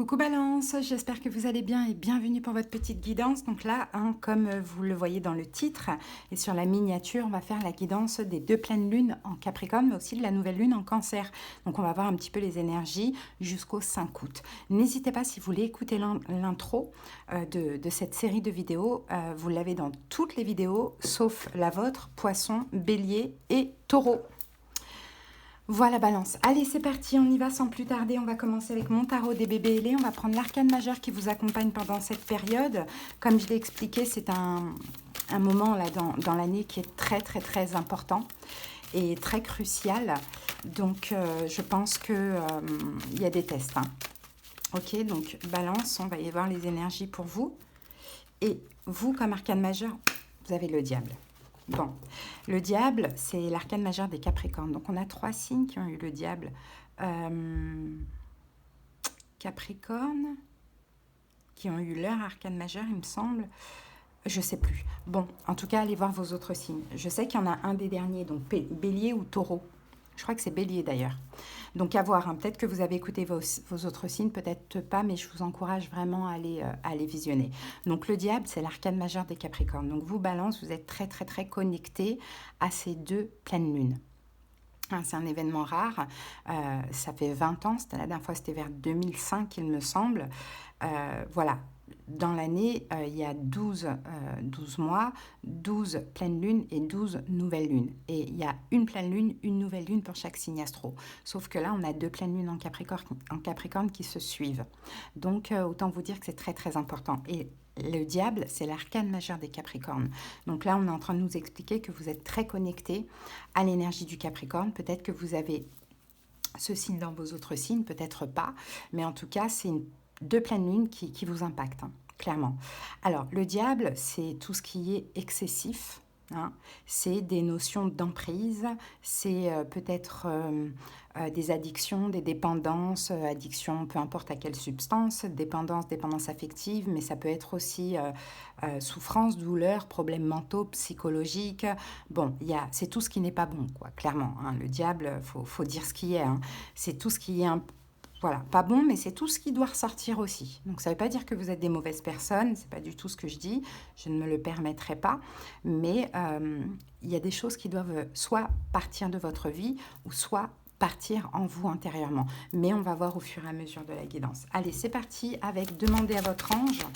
Coucou Balance, j'espère que vous allez bien et bienvenue pour votre petite guidance. Donc là, comme vous le voyez dans le titre et sur la miniature, on va faire la guidance des deux pleines lunes en Capricorne, mais aussi de la nouvelle lune en Cancer. Donc on va voir un petit peu les énergies jusqu'au 5 août. N'hésitez pas, si vous voulez écouter l'intro de cette série de vidéos, vous l'avez dans toutes les vidéos, sauf la vôtre, Poisson, Bélier et Taureau. Voilà Balance, allez c'est parti, on y va sans plus tarder, on va commencer avec mon tarot des bébés ailés, on va prendre l'arcane majeur qui vous accompagne pendant cette période. Comme je l'ai expliqué, c'est un moment là dans l'année qui est très important et très crucial, donc je pense qu'il y a des tests. Ok, donc Balance, on va y voir les énergies pour vous, et vous comme arcane majeur, vous avez le diable. Bon, le diable, c'est l'arcane majeur des Capricornes. Donc, on a 3 signes qui ont eu le diable. Capricorne, qui ont eu leur arcane majeur, il me semble. Je ne sais plus. Bon, en tout cas, allez voir vos autres signes. Je sais qu'il y en a un des derniers, donc Bélier ou Taureau. Je crois que c'est Bélier d'ailleurs. Donc à voir, peut-être que vous avez écouté vos autres signes, peut-être pas, mais je vous encourage vraiment à aller visionner. Donc le diable, c'est l'arcane majeur des Capricornes. Donc vous, Balance, vous êtes très connectés à ces deux pleines lunes. C'est un événement rare, ça fait 20 ans, la dernière fois c'était vers 2005 il me semble. Voilà, dans l'année il y a 12 mois, 12 pleines lunes et 12 nouvelles lunes. Et il y a une pleine lune, une nouvelle lune pour chaque signe astro. Sauf que là on a deux pleines lunes en Capricorne qui se suivent. Donc autant vous dire que c'est très important. Et le diable, c'est l'arcane majeur des Capricornes. Donc là, on est en train de nous expliquer que vous êtes très connectés à l'énergie du Capricorne. Peut-être que vous avez ce signe dans vos autres signes, peut-être pas. Mais en tout cas, c'est deux pleines lunes qui vous impactent, clairement. Alors, le diable, c'est tout ce qui est excessif. C'est des notions d'emprise, c'est peut-être des addictions, des dépendances, addictions peu importe à quelle substance, dépendance affective, mais ça peut être aussi souffrance, douleur, problèmes mentaux, psychologiques. Bon, c'est tout ce qui n'est pas bon, quoi, clairement. Le diable, faut dire ce qui est. C'est tout ce qui est voilà, pas bon, mais c'est tout ce qui doit ressortir aussi. Donc ça ne veut pas dire que vous êtes des mauvaises personnes, c'est pas du tout ce que je dis, je ne me le permettrai pas, mais il y a des choses qui doivent soit partir de votre vie, ou soit partir en vous intérieurement. Mais on va voir au fur et à mesure de la guidance. Allez, c'est parti avec Demandez à votre ange.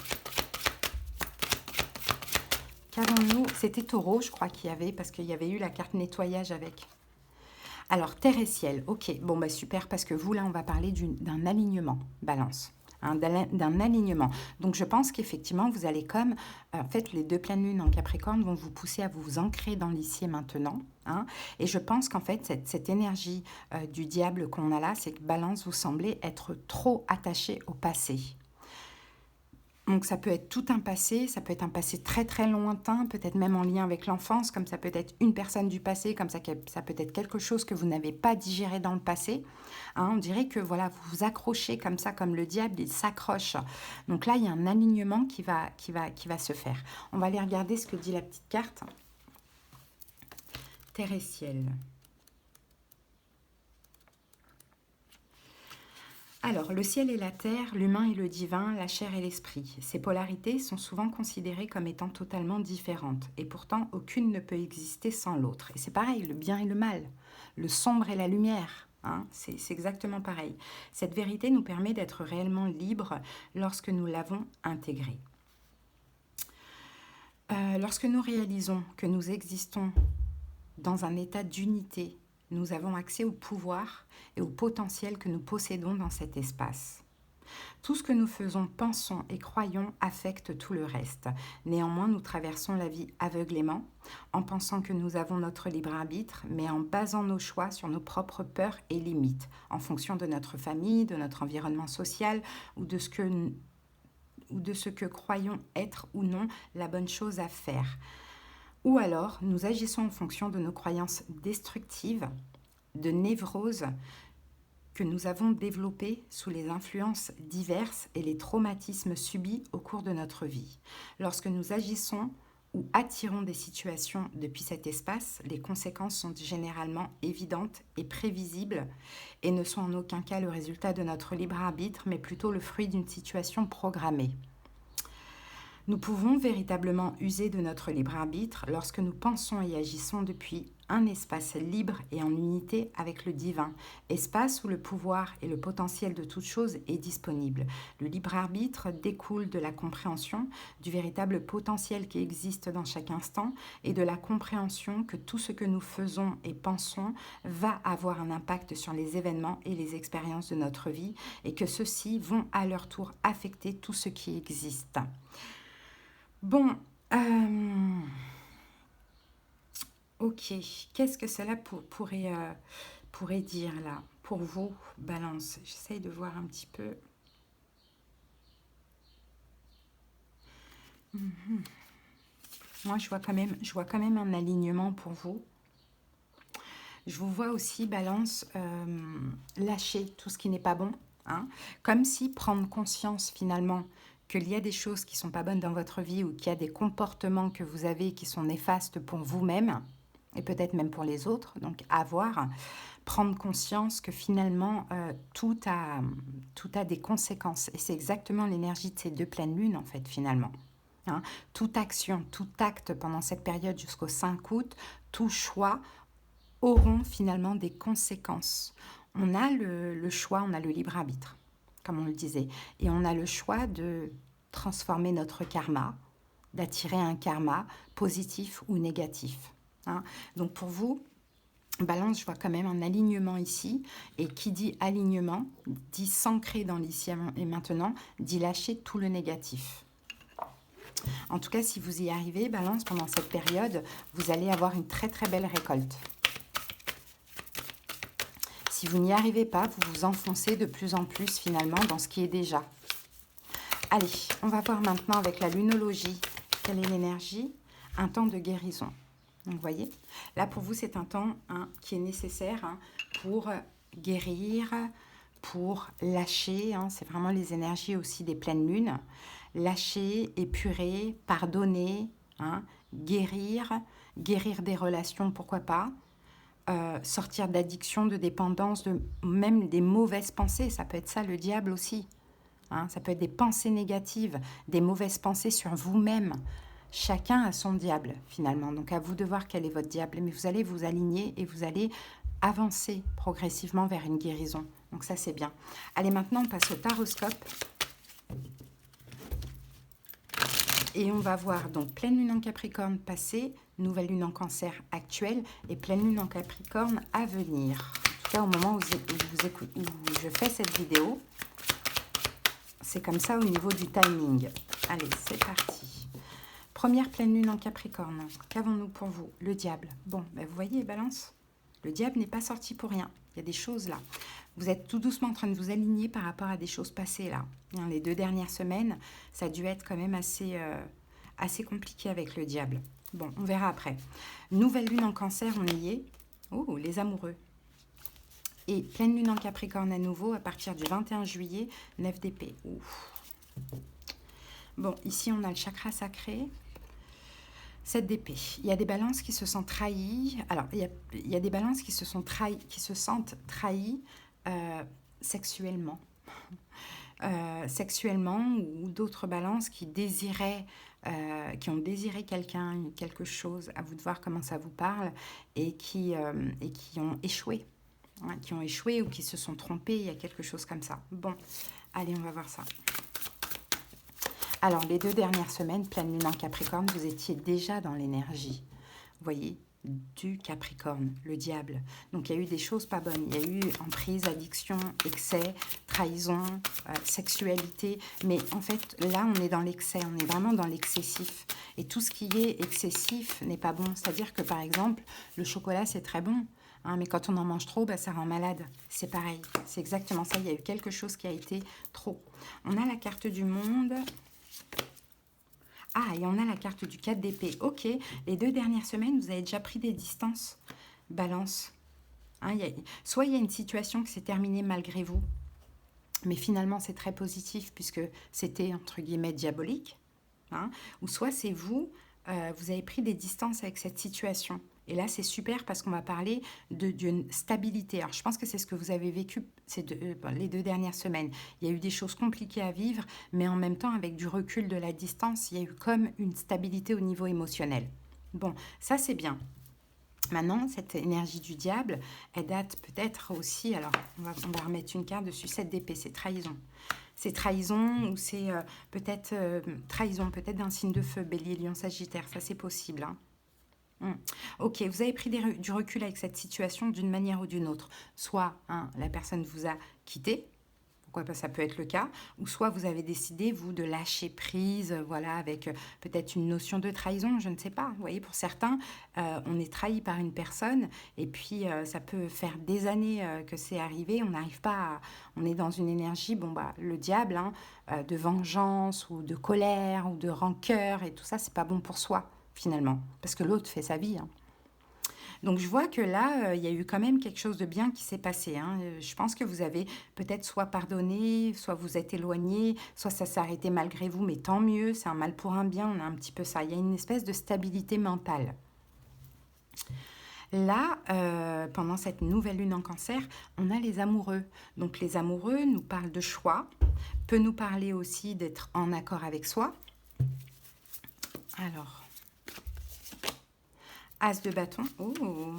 Qu'avons-nous? C'était Taureau, je crois qu'il y avait, parce qu'il y avait eu la carte nettoyage avec. Alors, terre et ciel, ok, bon bah super, parce que vous là, on va parler d'un alignement, Balance, d'un alignement. Donc, je pense qu'effectivement, vous allez en fait, les deux pleines lunes en Capricorne vont vous pousser à vous ancrer dans l'ici et maintenant. Et je pense qu'en fait, cette énergie du diable qu'on a là, c'est que Balance, vous semblez être trop attaché au passé. Donc ça peut être tout un passé, ça peut être un passé très lointain, peut-être même en lien avec l'enfance, comme ça peut être une personne du passé, comme ça peut être quelque chose que vous n'avez pas digéré dans le passé. On dirait que voilà, vous vous accrochez comme ça, comme le diable, il s'accroche. Donc là, il y a un alignement qui va se faire. On va aller regarder ce que dit la petite carte. Terre et ciel. Alors, le ciel et la terre, l'humain et le divin, la chair et l'esprit. Ces polarités sont souvent considérées comme étant totalement différentes. Et pourtant, aucune ne peut exister sans l'autre. Et c'est pareil, le bien et le mal, le sombre et la lumière. C'est exactement pareil. Cette vérité nous permet d'être réellement libres lorsque nous l'avons intégrée. Lorsque nous réalisons que nous existons dans un état d'unité, nous avons accès au pouvoir et au potentiel que nous possédons dans cet espace. Tout ce que nous faisons, pensons et croyons affecte tout le reste. Néanmoins, nous traversons la vie aveuglément, en pensant que nous avons notre libre arbitre, mais en basant nos choix sur nos propres peurs et limites, en fonction de notre famille, de notre environnement social ou de ce que croyons être ou non la bonne chose à faire. Ou alors, nous agissons en fonction de nos croyances destructives, de névroses que nous avons développées sous les influences diverses et les traumatismes subis au cours de notre vie. Lorsque nous agissons ou attirons des situations depuis cet espace, les conséquences sont généralement évidentes et prévisibles et ne sont en aucun cas le résultat de notre libre arbitre, mais plutôt le fruit d'une situation programmée. Nous pouvons véritablement user de notre libre arbitre lorsque nous pensons et agissons depuis un espace libre et en unité avec le divin, espace où le pouvoir et le potentiel de toute chose est disponible. Le libre arbitre découle de la compréhension du véritable potentiel qui existe dans chaque instant et de la compréhension que tout ce que nous faisons et pensons va avoir un impact sur les événements et les expériences de notre vie et que ceux-ci vont à leur tour affecter tout ce qui existe. Bon, ok, qu'est-ce que cela pourrait dire là pour vous, Balance? J'essaye de voir un petit peu. Moi, je vois quand même un alignement pour vous. Je vous vois aussi, Balance, lâcher tout ce qui n'est pas bon, hein, comme si prendre conscience finalement qu'il y a des choses qui ne sont pas bonnes dans votre vie ou qu'il y a des comportements que vous avez qui sont néfastes pour vous-même et peut-être même pour les autres, donc prendre conscience que finalement tout a des conséquences et c'est exactement l'énergie de ces deux pleines lunes en fait finalement. Hein. Toute action, tout acte pendant cette période jusqu'au 5 août, tout choix auront finalement des conséquences. On a le choix, on a le libre arbitre, comme on le disait, et on a le choix de transformer notre karma, d'attirer un karma positif ou négatif. Hein. Donc pour vous, Balance, je vois quand même un alignement ici, et qui dit alignement, dit s'ancrer dans l'ici et maintenant, dit lâcher tout le négatif. En tout cas, si vous y arrivez, Balance, pendant cette période, vous allez avoir une très très belle récolte. Si vous n'y arrivez pas, vous vous enfoncez de plus en plus finalement dans ce qui est déjà. Allez, on va voir maintenant avec la lunologie, quelle est l'énergie? Un temps de guérison. Donc, vous voyez, là pour vous, c'est un temps qui est nécessaire pour guérir, pour lâcher. C'est vraiment les énergies aussi des pleines lunes. Lâcher, épurer, pardonner, guérir des relations, pourquoi pas. Sortir d'addiction, de dépendance, même des mauvaises pensées. Ça peut être ça le diable aussi. Ça peut être des pensées négatives, des mauvaises pensées sur vous-même. Chacun a son diable finalement. Donc à vous de voir quel est votre diable. Mais vous allez vous aligner et vous allez avancer progressivement vers une guérison. Donc ça c'est bien. Allez, maintenant on passe au taroscope. Et on va voir donc pleine lune en Capricorne passée, nouvelle lune en Cancer actuelle et pleine lune en Capricorne à venir. En tout cas, au moment où je fais cette vidéo, c'est comme ça au niveau du timing. Allez, c'est parti. Première pleine lune en Capricorne. Qu'avons-nous pour vous? Le diable. Bon, ben vous voyez, Balance, le diable n'est pas sorti pour rien. Il y a des choses là. Vous êtes tout doucement en train de vous aligner par rapport à des choses passées là. Les 2 dernières semaines, ça a dû être quand même assez compliqué avec le diable. Bon, on verra après. Nouvelle lune en Cancer, on y est. Oh, les amoureux. Et pleine lune en Capricorne à nouveau à partir du 21 juillet, 9 d'épée. Bon, ici on a le chakra sacré. 7 d'épée. Il y a des balances qui se sentent trahies. Alors, il y a des balances qui se sentent trahies sexuellement. Sexuellement, ou d'autres balances qui ont désiré quelque chose, à vous de voir comment ça vous parle, et qui ont échoué. Qui ont échoué ou qui se sont trompés, il y a quelque chose comme ça. Bon, allez, on va voir ça. Alors, les 2 dernières semaines, pleine lune en Capricorne, vous étiez déjà dans l'énergie. Vous voyez, du Capricorne, le diable. Donc, il y a eu des choses pas bonnes. Il y a eu emprise, addiction, excès, trahison, sexualité. Mais en fait, là, on est dans l'excès. On est vraiment dans l'excessif. Et tout ce qui est excessif n'est pas bon. C'est-à-dire que, par exemple, le chocolat, c'est très bon. Mais quand on en mange trop, ça rend malade. C'est pareil. C'est exactement ça. Il y a eu quelque chose qui a été trop. On a la carte du monde. Ah, et on a la carte du 4 d'épée. Ok, les 2 dernières semaines, vous avez déjà pris des distances. Balance. Soit il y a une situation qui s'est terminée malgré vous, mais finalement c'est très positif puisque c'était entre guillemets diabolique. Ou soit c'est vous vous avez pris des distances avec cette situation. Et là, c'est super parce qu'on va parler d'une stabilité. Alors, je pense que c'est ce que vous avez vécu les 2 dernières semaines. Il y a eu des choses compliquées à vivre, mais en même temps, avec du recul de la distance, il y a eu comme une stabilité au niveau émotionnel. Bon, ça, c'est bien. Maintenant, cette énergie du diable, elle date peut-être aussi, alors on va remettre une carte dessus, 7 d'épée, c'est trahison. C'est trahison ou c'est peut-être trahison, peut-être d'un signe de feu, bélier, lion, sagittaire, ça c'est possible. Hein. Ok, vous avez pris du recul avec cette situation d'une manière ou d'une autre. Soit la personne vous a quitté, pourquoi pas, ça peut être le cas, ou soit vous avez décidé, vous, de lâcher prise, voilà, avec peut-être une notion de trahison, je ne sais pas. Vous voyez, pour certains, on est trahi par une personne, et puis ça peut faire des années que c'est arrivé, on n'arrive pas à... On est dans une énergie, bon, bah, le diable, de vengeance, ou de colère, ou de rancœur, et tout ça, c'est pas bon pour soi, finalement, parce que l'autre fait sa vie, hein. Donc je vois que là, il y a eu quand même quelque chose de bien qui s'est passé. Hein. Je pense que vous avez peut-être soit pardonné, soit vous êtes éloigné, soit ça s'est arrêté malgré vous, mais tant mieux, c'est un mal pour un bien, on a un petit peu ça. Il y a une espèce de stabilité mentale. Là, pendant cette nouvelle lune en cancer, on a les amoureux. Donc les amoureux nous parlent de choix, peut nous parler aussi d'être en accord avec soi. Alors, As de bâton. Oh,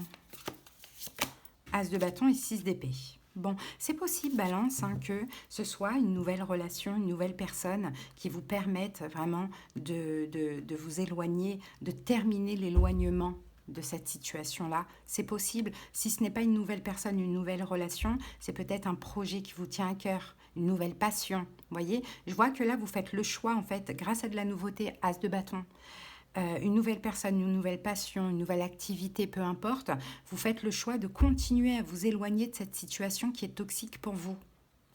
As de bâton et 6 d'épée. Bon, c'est possible, Balance, que ce soit une nouvelle relation, une nouvelle personne qui vous permette vraiment de vous éloigner, de terminer l'éloignement de cette situation-là. C'est possible. Si ce n'est pas une nouvelle personne, une nouvelle relation, c'est peut-être un projet qui vous tient à cœur, une nouvelle passion. Vous voyez, je vois que là, vous faites le choix, en fait, grâce à de la nouveauté, As de bâton. Une nouvelle personne, une nouvelle passion, une nouvelle activité, peu importe, vous faites le choix de continuer à vous éloigner de cette situation qui est toxique pour vous.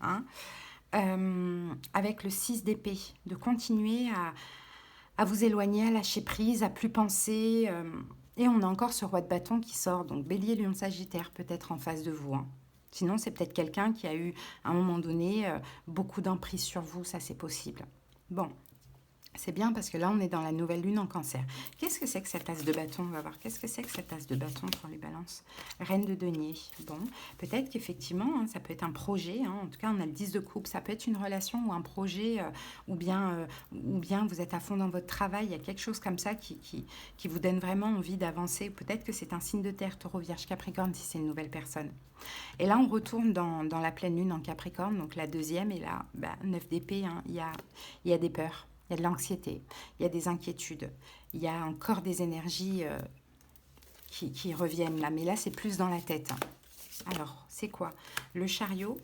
Hein. Avec le 6 d'épée, de continuer à vous éloigner, à lâcher prise, à plus penser. Et on a encore ce roi de bâton qui sort, donc bélier, lion, sagittaire, peut-être en face de vous. Hein. Sinon, c'est peut-être quelqu'un qui a eu, à un moment donné, beaucoup d'emprise sur vous, ça c'est possible. Bon. C'est bien parce que là, on est dans la nouvelle lune en cancer. Qu'est-ce que c'est que cette as de bâton? On va voir. Qu'est-ce que c'est que cette as de bâton pour les balances? Reine de denier. Bon, peut-être qu'effectivement, ça peut être un projet. En tout cas, on a le 10 de coupe. Ça peut être une relation ou un projet, ou bien vous êtes à fond dans votre travail. Il y a quelque chose comme ça qui vous donne vraiment envie d'avancer. Peut-être que c'est un signe de terre, taureau, vierge, capricorne, si c'est une nouvelle personne. Et là, on retourne dans la pleine lune en capricorne, donc la deuxième. Et là, 9 d'épée, il y a des peurs. Il y a de l'anxiété, il y a des inquiétudes, il y a encore des énergies qui reviennent là. Mais là, c'est plus dans la tête. Alors, c'est quoi? Le chariot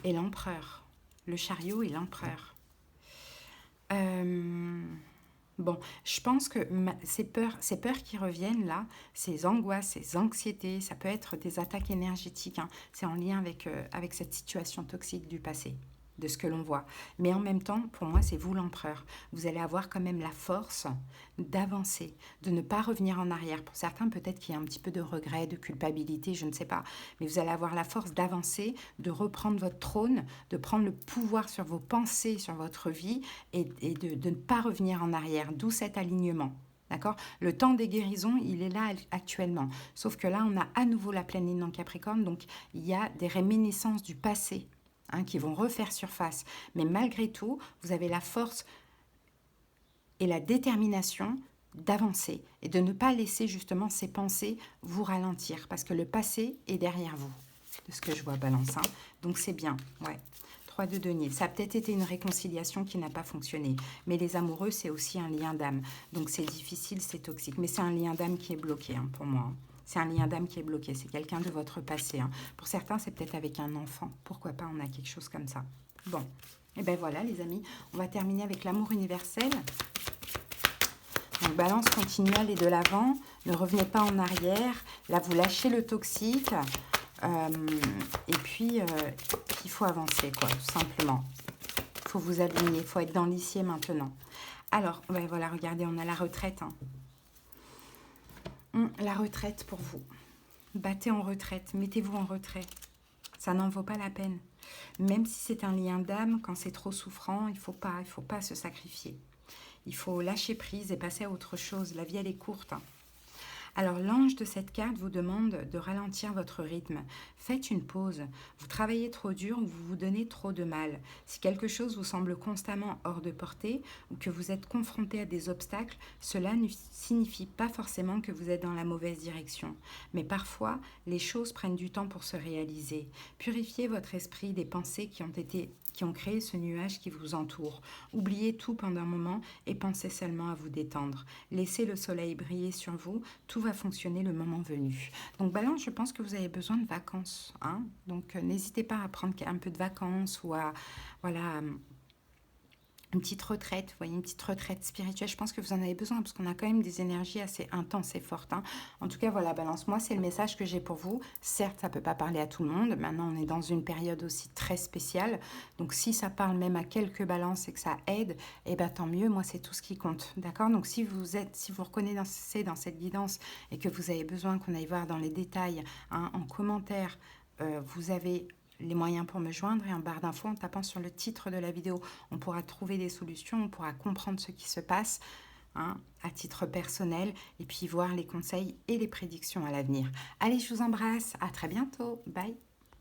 et l'empereur. Le chariot et l'empereur. Bon, je pense que ces peurs qui reviennent là, ces angoisses, ces anxiétés, ça peut être des attaques énergétiques. C'est en lien avec cette situation toxique du passé, de ce que l'on voit. Mais en même temps, pour moi, c'est vous l'empereur. Vous allez avoir quand même la force d'avancer, de ne pas revenir en arrière. Pour certains, peut-être qu'il y a un petit peu de regret, de culpabilité, je ne sais pas. Mais vous allez avoir la force d'avancer, de reprendre votre trône, de prendre le pouvoir sur vos pensées, sur votre vie et de ne pas revenir en arrière. D'où cet alignement. D'accord? Le temps des guérisons, il est là actuellement. Sauf que là, on a à nouveau la pleine lune en Capricorne, donc il y a des réminiscences du passé qui vont refaire surface. Mais malgré tout, vous avez la force et la détermination d'avancer et de ne pas laisser justement ces pensées vous ralentir parce que le passé est derrière vous, de ce que je vois, Balance. Donc c'est bien, ouais. 3 de denier. Ça a peut-être été une réconciliation qui n'a pas fonctionné. Mais les amoureux, c'est aussi un lien d'âme. Donc c'est difficile, c'est toxique. Mais c'est un lien d'âme qui est bloqué pour moi. C'est un lien d'âme qui est bloqué. C'est quelqu'un de votre passé. Pour certains, c'est peut-être avec un enfant. Pourquoi pas, on a quelque chose comme ça. Bon. Et ben voilà, les amis. On va terminer avec l'amour universel. Donc, Balance, continue à aller de l'avant. Ne revenez pas en arrière. Là, vous lâchez le toxique. Et puis, il faut avancer, quoi, tout simplement. Il faut vous aligner. Il faut être dans l'ici maintenant. Alors, ben voilà, regardez, on a la retraite. La retraite pour vous. Battez en retraite, mettez-vous en retrait. Ça n'en vaut pas la peine. Même si c'est un lien d'âme, quand c'est trop souffrant, il faut pas se sacrifier. Il faut lâcher prise et passer à autre chose. La vie, elle est courte, hein. Alors l'ange de cette carte vous demande de ralentir votre rythme. Faites une pause. Vous travaillez trop dur ou vous vous donnez trop de mal. Si quelque chose vous semble constamment hors de portée ou que vous êtes confronté à des obstacles, cela ne signifie pas forcément que vous êtes dans la mauvaise direction. Mais parfois, les choses prennent du temps pour se réaliser. Purifiez votre esprit des pensées qui ont créé ce nuage qui vous entoure. Oubliez tout pendant un moment et pensez seulement à vous détendre. Laissez le soleil briller sur vous, tout va fonctionner le moment venu. Donc Balance, je pense que vous avez besoin de vacances, hein. Donc n'hésitez pas à prendre un peu de vacances ou à voilà, une petite retraite, vous voyez, une petite retraite spirituelle. Je pense que vous en avez besoin parce qu'on a quand même des énergies assez intenses et fortes, hein. En tout cas, voilà, Balance, moi, c'est le message que j'ai pour vous. Certes, ça ne peut pas parler à tout le monde. Maintenant, on est dans une période aussi très spéciale. Donc, si ça parle même à quelques balances et que ça aide, eh ben, tant mieux. Moi, c'est tout ce qui compte. D'accord? Donc, si vous reconnaissez dans cette guidance et que vous avez besoin qu'on aille voir dans les détails, hein, en commentaire, vous avez les moyens pour me joindre et en barre d'infos, en tapant sur le titre de la vidéo, on pourra trouver des solutions, on pourra comprendre ce qui se passe, hein, à titre personnel et puis voir les conseils et les prédictions à l'avenir. Allez, je vous embrasse, à très bientôt, bye.